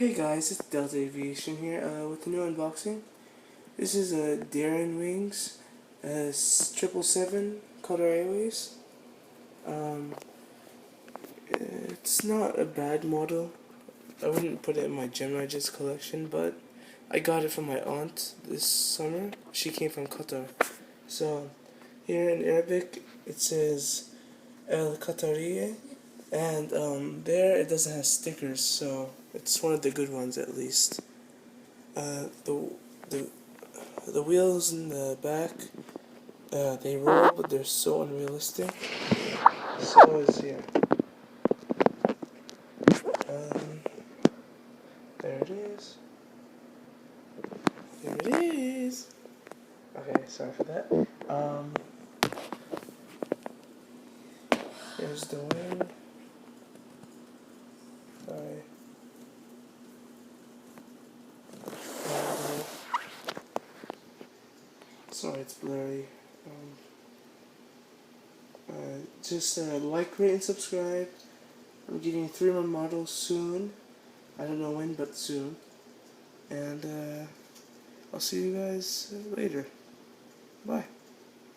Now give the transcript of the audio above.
Hey guys, it's Delta Aviation here with a new unboxing. This is a Daron wings, 777 Qatar Airways. Um, it's not a bad model. I wouldn't put it in my Gemini Jets collection, but I got it from my aunt this summer. She came from Qatar. So here in Arabic it says El Qatariye, and there it doesn't have stickers, so it's one of the good ones at least. The the wheels in the back, they roll, but they're so unrealistic. So is here. Um, there it is. There it is. Okay, sorry for that. Here's the wing. Sorry. Sorry, it's blurry. Just like, rate, and subscribe. I'm getting 3 more models soon. I don't know when, but soon. And I'll see you guys later. Bye.